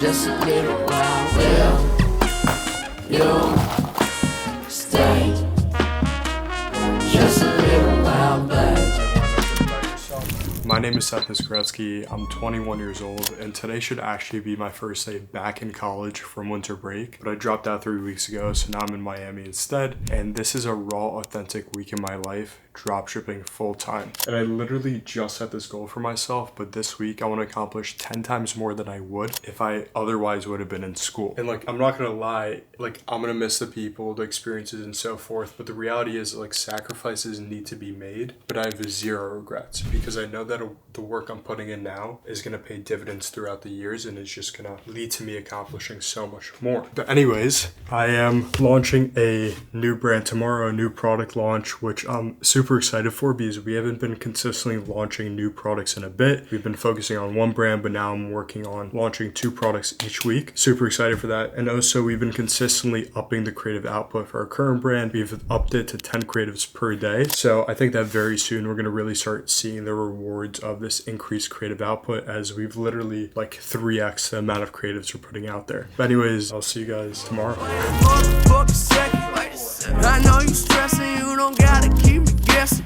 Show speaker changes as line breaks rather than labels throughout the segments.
Just a little while, will you stay? Just a little while, babe.
My name is Seth Gretzky. I'm 21 years old, and today should actually be my first day back in college from winter break. But I dropped out 3 weeks ago, so now I'm in Miami instead. And this is a raw, authentic week in my life, dropshipping full time. And I literally just set this goal for myself, but this week I want to accomplish 10 times more than I would if I otherwise would have been in school. And I'm not gonna lie, I'm gonna miss the people, the experiences, and so forth. But the reality is, sacrifices need to be made. But I have zero regrets because I know that the work I'm putting in now is gonna pay dividends throughout the years, and it's just gonna lead to me accomplishing so much more. But anyways, I am launching a new brand tomorrow, a new product launch, which I'm super excited for because we haven't been consistently launching new products in a bit. We've been focusing on one brand, but now I'm working on launching 2 products each week. Super excited for that. And also, we've been consistently upping the creative output for our current brand. We've upped it to 10 creatives per day. So I think that very soon we're gonna really start seeing the rewards of this increased creative output, as we've literally 3x the amount of creatives we're putting out there. But anyways, I'll see you guys tomorrow.
I know you stressing, you don't gotta keep me guessing.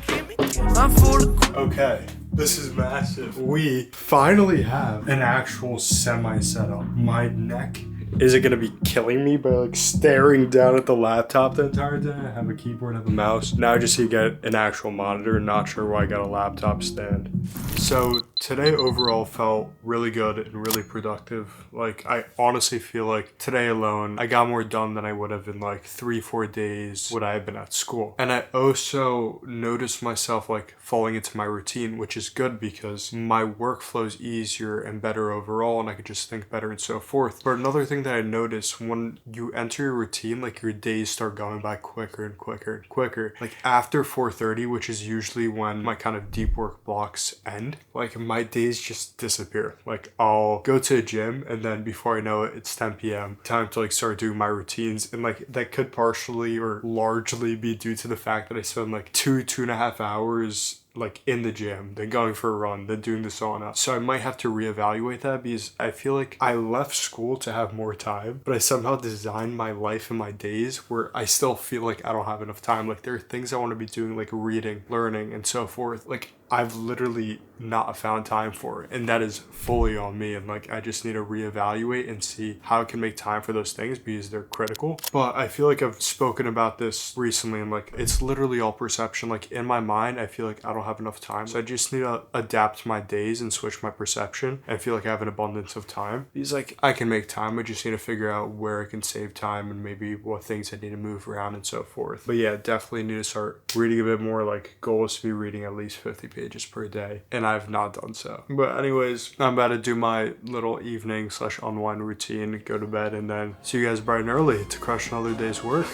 I'm full of.
Okay, this is massive. We finally have an actual semi setup. My neck isn't gonna be killing me by staring down at the laptop the entire day. I have a keyboard, I have a mouse. Now I just need to get an actual monitor. Not sure why I got a laptop stand. So today overall felt really good and really productive. I honestly feel like today alone, I got more done than I would have in 3-4 days would I have been at school. And I also noticed myself falling into my routine, which is good because my workflow is easier and better overall, and I could just think better and so forth. But another thing that I noticed, when you enter your routine, your days start going by quicker and quicker and quicker. After 4:30, which is usually when my kind of deep work blocks end, my days just disappear. I'll go to a gym, and then before I know it, it's 10 p.m. Time to start doing my routines. And that could partially or largely be due to the fact that I spend 2.5 hours in the gym, then going for a run, then doing the sauna. So I might have to reevaluate that because I feel like I left school to have more time, but I somehow designed my life and my days where I still feel like I don't have enough time. There are things I want to be doing, reading, learning, and so forth. I've literally not found time for it, and that is fully on me. And I just need to reevaluate and see how I can make time for those things because they're critical. But I feel like I've spoken about this recently, and it's literally all perception. In my mind, I feel like I don't have enough time, so I just need to adapt my days and switch my perception and feel like I have an abundance of time because I can make time. I just need to figure out where I can save time and maybe what things I need to move around and so forth. But yeah, definitely need to start reading a bit more. Goal is to be reading at least 50 pages per day, and I've not done so. But anyways, I'm about to do my little evening / unwind routine, go to bed, and then see you guys bright and early to crush another day's work.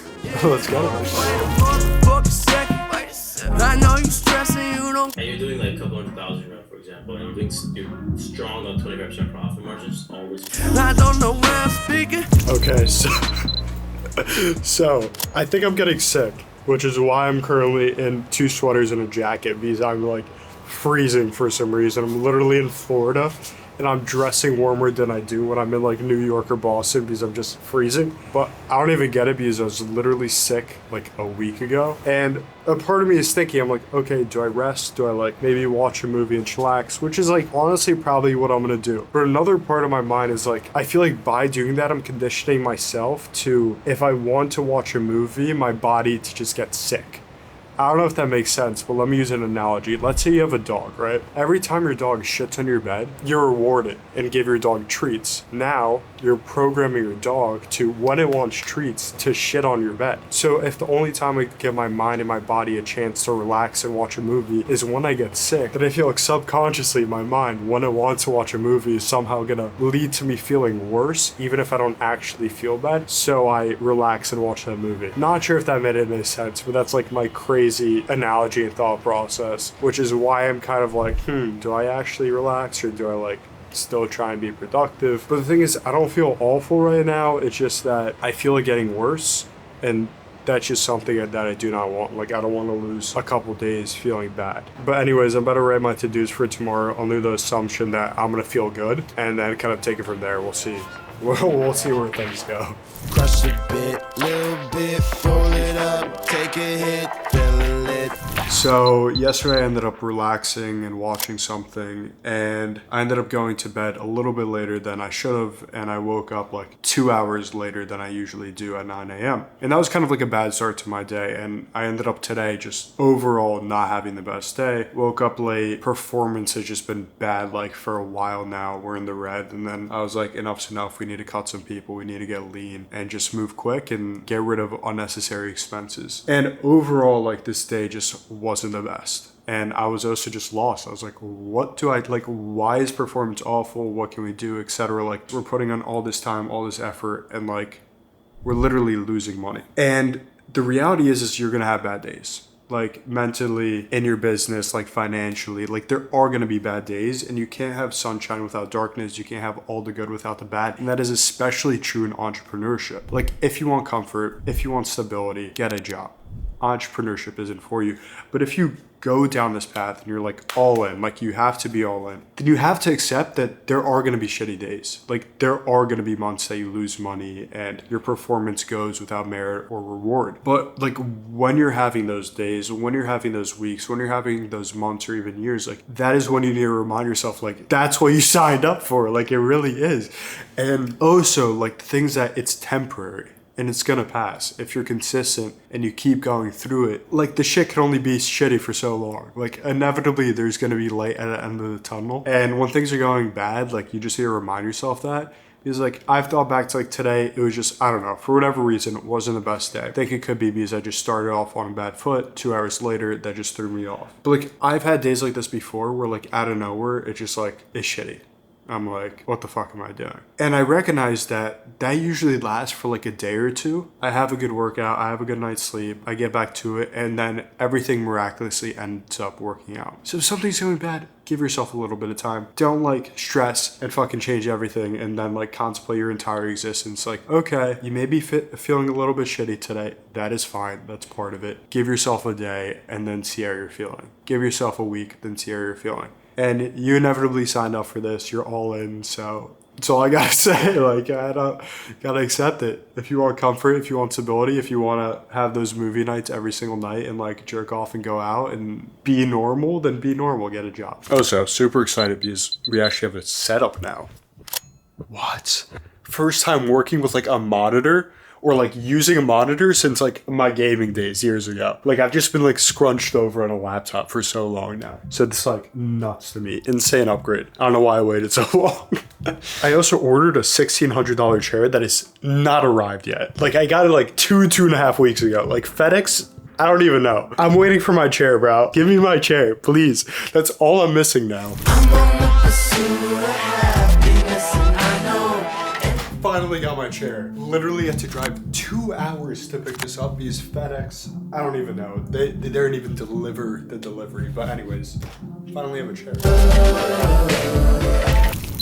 Let's go.
I know you stressing, you don't.
And you're doing a couple 100,000 reps, for example, and you're strong on 20% profit margins, always.
I don't know where I'm speaking.
Okay, so I think I'm getting sick, which is why I'm currently in 2 sweaters and a jacket because I'm freezing for some reason. I'm literally in Florida, and I'm dressing warmer than I do when I'm in New York or Boston because I'm just freezing. But I don't even get it because I was literally sick a week ago. And a part of me is thinking, I'm okay, do I rest? Do I maybe watch a movie and chillax? Which is honestly probably what I'm gonna do. But another part of my mind is I feel like by doing that, I'm conditioning myself to, if I want to watch a movie, my body to just get sick. I don't know if that makes sense, but let me use an analogy. Let's say you have a dog, right? Every time your dog shits on your bed, you're rewarded and give your dog treats. Now, you're programming your dog to, when it wants treats, to shit on your bed. So if the only time I give my mind and my body a chance to relax and watch a movie is when I get sick, then I feel subconsciously my mind, when it wants to watch a movie, is somehow gonna lead to me feeling worse, even if I don't actually feel bad. So I relax and watch that movie. Not sure if that made any sense, but that's my crazy analogy and thought process, which is why I'm kind of do I actually relax or do I still try and be productive? But the thing is, I don't feel awful right now. It's just that I feel it getting worse, and that's just something that I do not want. I don't want to lose a couple days feeling bad. But anyways, I'm about to write my to-dos for tomorrow under the assumption that I'm gonna feel good, and then kind of take it from there. We'll see. We'll see where things go.
Crush a bit, little bit, roll it up, take a hit, feeling lit.
So yesterday I ended up relaxing and watching something, and I ended up going to bed a little bit later than I should have, and I woke up like 2 hours later than I usually do at 9 a.m. And that was kind of like a bad start to my day, and I ended up today just overall not having the best day. Woke up late, performance has just been bad like for a while now. We're in the red, and then I was like, enough's enough, we need to cut some people, we need to get lean and just move quick and get rid of unnecessary expenses. And overall, like, this day just wasn't the best. And I was also just lost. I was like, what do I, like, why is performance awful? What can we do, etc.? Like, we're putting on all this time, all this effort, and like, we're literally losing money. And the reality is you're gonna have bad days. Like, mentally, in your business, like financially, like there are going to be bad days, and you can't have sunshine without darkness. You can't have all the good without the bad. And that is especially true in entrepreneurship. Like, if you want comfort, if you want stability, get a job. Entrepreneurship isn't for you. But if you go down this path and you're like all in, like you have to be all in, then you have to accept that there are going to be shitty days. Like, there are going to be months that you lose money and your performance goes without merit or reward. But like, when you're having those days, when you're having those weeks, when you're having those months or even years, like, that is when you need to remind yourself, like, that's what you signed up for. Like, it really is. And also, like, the things that it's temporary. And it's gonna pass if you're consistent and you keep going through it. Like, the shit can only be shitty for so long. Like, inevitably there's gonna be light at the end of the tunnel. And when things are going bad, like, you just need to remind yourself that. Because like, I've thought back to like today, it was just, I don't know, for whatever reason, it wasn't the best day. I think it could be because I just started off on a bad foot. 2 hours later, that just threw me off. But like, I've had days like this before where like out of nowhere, it's just like, it's shitty. I'm like, what the fuck am I doing? And I recognize that usually lasts for like a day or two. I have a good workout, I have a good night's sleep, I get back to it, and then everything miraculously ends up working out. So if something's going bad, give yourself a little bit of time. Don't like stress and fucking change everything and then like contemplate your entire existence. Like, okay, you may be feeling a little bit shitty today. That is fine. That's part of it. Give yourself a day and then see how you're feeling. Give yourself a week, then see how you're feeling. And you inevitably signed up for this. You're all in. So that's all I gotta say. Like, I gotta accept it. If you want comfort, if you want stability, if you want to have those movie nights every single night and like jerk off and go out and be normal, then be normal. Get a job. Oh, so super excited because we actually have a setup now. What? First time working with like a monitor. Or like using a monitor since like my gaming days years ago. Like, I've just been like scrunched over on a laptop for so long now. So it's like nuts to me. Insane upgrade. I don't know why I waited so long. I also ordered a $1,600 chair that is not arrived yet. Like, I got it like 2.5 weeks ago. Like, FedEx, I don't even know. I'm waiting for my chair, bro. Give me my chair, please. That's all I'm missing now. Finally got my chair. Literally had to drive 2 hours to pick this up because FedEx, I don't even know. They didn't even deliver the delivery. But anyways, finally have a chair.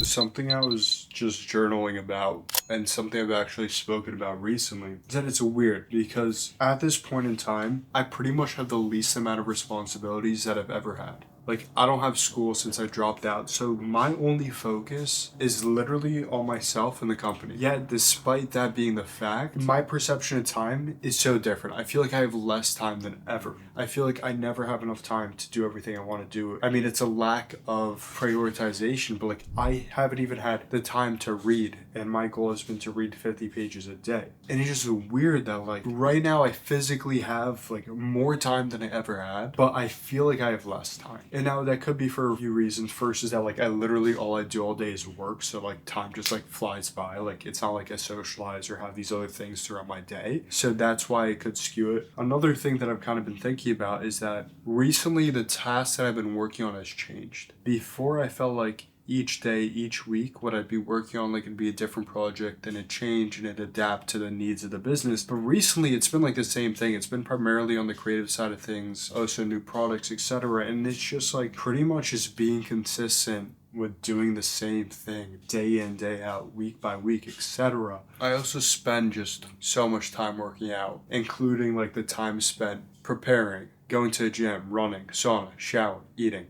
Something I was just journaling about and something I've actually spoken about recently is that it's weird because at this point in time, I pretty much have the least amount of responsibilities that I've ever had. Like, I don't have school since I dropped out, so my only focus is literally on myself and the company. Yet, despite that being the fact, my perception of time is so different. I feel like I have less time than ever. I feel like I never have enough time to do everything I want to do. I mean, it's a lack of prioritization, but like, I haven't even had the time to read, and my goal has been to read 50 pages a day. And it's just weird that like, right now I physically have like more time than I ever had, but I feel like I have less time. And now that could be for a few reasons. First is that like, I literally, all I do all day is work. So like, time just like flies by. Like, it's not like I socialize or have these other things throughout my day. So that's why it could skew it. Another thing that I've kind of been thinking about is that recently the task that I've been working on has changed. Before, I felt like each day, each week, what I'd be working on, like, it'd be a different project and it'd change and it'd adapt to the needs of the business. But recently it's been like the same thing. It's been primarily on the creative side of things, also new products, etc. And it's just like pretty much just being consistent with doing the same thing day in, day out, week by week, etc. I also spend just so much time working out, including like the time spent preparing, going to the gym, running, sauna, shower, eating.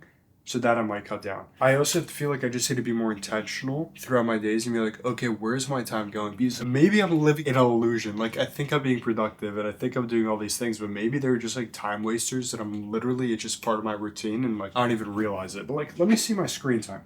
So that I might cut down. I also feel like I just need to be more intentional throughout my days and be like, okay, where's my time going? Because maybe I'm living in an illusion. Like, I think I'm being productive and I think I'm doing all these things, but maybe they're just like time wasters that I'm literally, it's just part of my routine and like, I don't even realize it. But like, let me see my screen time.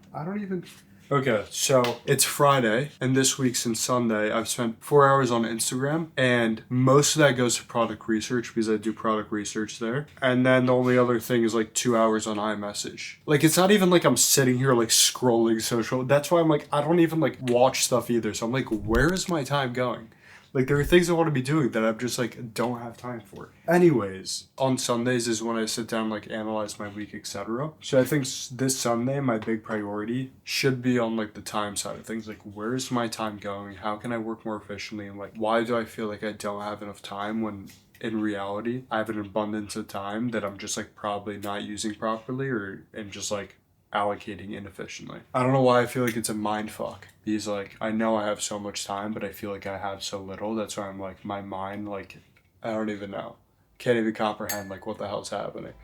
Okay, so it's Friday, and this week since Sunday, I've spent 4 hours on Instagram, and most of that goes to product research because I do product research there. And then the only other thing is like 2 hours on iMessage. Like, it's not even like I'm sitting here like scrolling social. That's why I'm like, I don't even like watch stuff either. So I'm like, where is my time going? Like, there are things I want to be doing that I'm just like, don't have time for. Anyways, on Sundays is when I sit down, like, analyze my week, etc. So I think this Sunday, my big priority should be on like the time side of things. Like, where's my time going? How can I work more efficiently? And like, why do I feel like I don't have enough time when in reality, I have an abundance of time that I'm just like probably not using properly and just like allocating inefficiently. I don't know why I feel like it's a mind fuck. Because like, I know I have so much time, but I feel like I have so little. That's why I'm like, my mind, like, I don't even know. Can't even comprehend like what the hell's happening.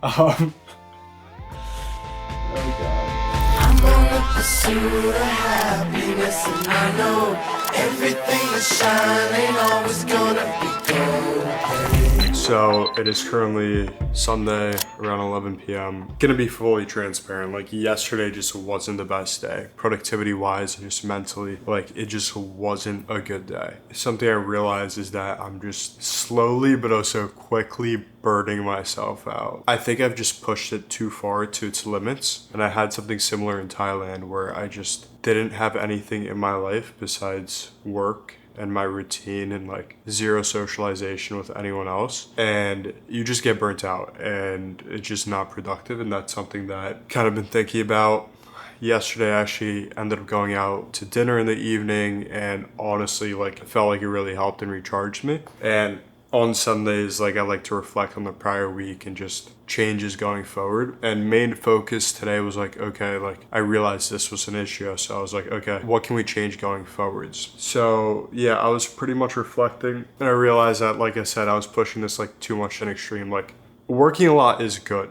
Oh God.
I'm on the pursuit of happiness, and I know everything that shine ain't always gonna be gold.
So it is currently Sunday around 11 p.m. Gonna be fully transparent. Like, yesterday just wasn't the best day. Productivity wise, just mentally, like, it just wasn't a good day. Something I realized is that I'm just slowly but also quickly burning myself out. I think I've just pushed it too far to its limits. And I had something similar in Thailand where I just didn't have anything in my life besides work and my routine and like zero socialization with anyone else, and you just get burnt out and it's just not productive. And that's something that kind of been thinking about. Yesterday I actually ended up going out to dinner in the evening, and honestly, like, it felt like it really helped and recharged me. And on Sundays, like, I like to reflect on the prior week and just changes going forward. And main focus today was like, okay, like, I realized this was an issue. So I was like, okay, what can we change going forwards? So yeah, I was pretty much reflecting, and I realized that, like I said, I was pushing this like too much in extreme. Like, working a lot is good,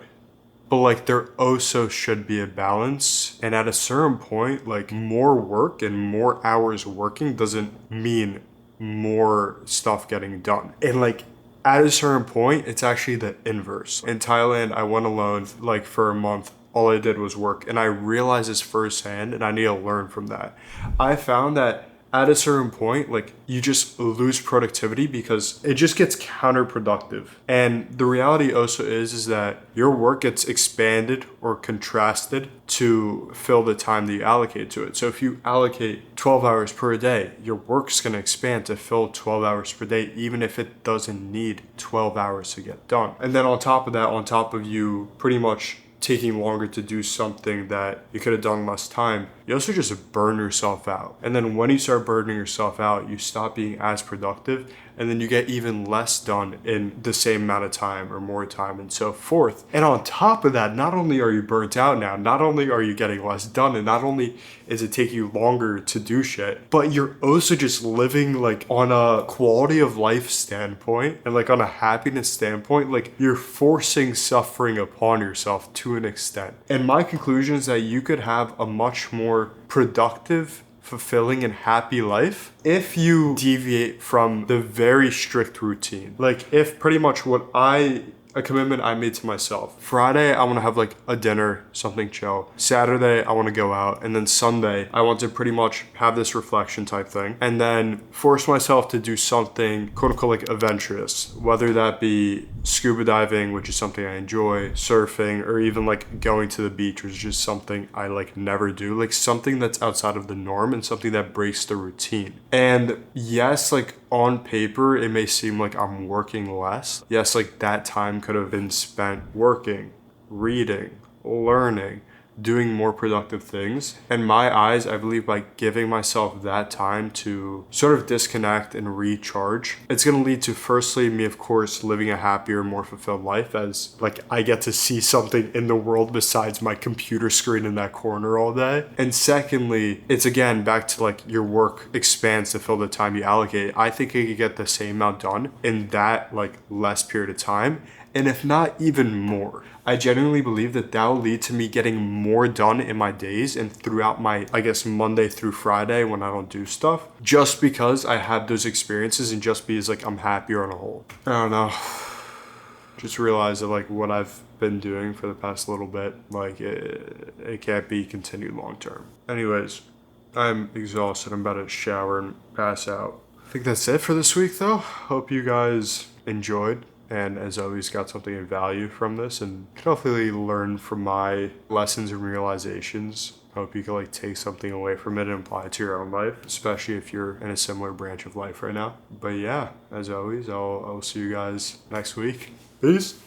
but like, there also should be a balance. And at a certain point, like, more work and more hours working doesn't mean more stuff getting done. And like, at a certain point, it's actually the inverse. In Thailand, I went alone like for a month. All I did was work, and I realized this firsthand, and I need to learn from that. I found that at a certain point, like, you just lose productivity because it just gets counterproductive. And the reality also is that your work gets expanded or contrasted to fill the time that you allocate to it. So if you allocate 12 hours per day, your work's gonna expand to fill 12 hours per day, even if it doesn't need 12 hours to get done. And then on top of that, on top of you pretty much taking longer to do something that you could have done less time, you also just burn yourself out. And then when you start burning yourself out, you stop being as productive, and then you get even less done in the same amount of time or more time and so forth. And on top of that, not only are you burnt out now, not only are you getting less done, and not only is it taking you longer to do shit, but you're also just living like on a quality of life standpoint and like on a happiness standpoint, like, you're forcing suffering upon yourself to an extent. And my conclusion is that you could have a much more productive, fulfilling, and happy life if you deviate from the very strict routine. Like, if pretty much a commitment I made to myself. Friday, I want to have like a dinner, something chill. Saturday, I want to go out. And then Sunday, I want to pretty much have this reflection type thing. And then force myself to do something quote unquote like adventurous, whether that be scuba diving, which is something I enjoy, surfing, or even like going to the beach, which is just something I like never do. Like, something that's outside of the norm and something that breaks the routine. And yes, like, on paper, it may seem like I'm working less. Yes, like, that time could have been spent working, reading, learning, doing more productive things. In my eyes, I believe by giving myself that time to sort of disconnect and recharge, it's going to lead to, firstly, me, of course, living a happier, more fulfilled life, as like, I get to see something in the world besides my computer screen in that corner all day. And secondly, it's again back to like, your work expands to fill the time you allocate. I think I could get the same amount done in that like less period of time. and if not even more. I genuinely believe that will lead to me getting more done in my days and throughout my, I guess, Monday through Friday when I don't do stuff, just because I had those experiences and just because like I'm happier on a whole. I don't know. Just realize that like what I've been doing for the past little bit, like it can't be continued long term. Anyways, I'm exhausted. I'm about to shower and pass out. I think that's it for this week though. Hope you guys enjoyed. And as always, got something of value from this and can hopefully learn from my lessons and realizations. Hope you can like take something away from it and apply it to your own life, especially if you're in a similar branch of life right now. But yeah, as always, I'll see you guys next week. Peace.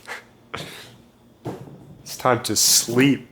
It's time to sleep.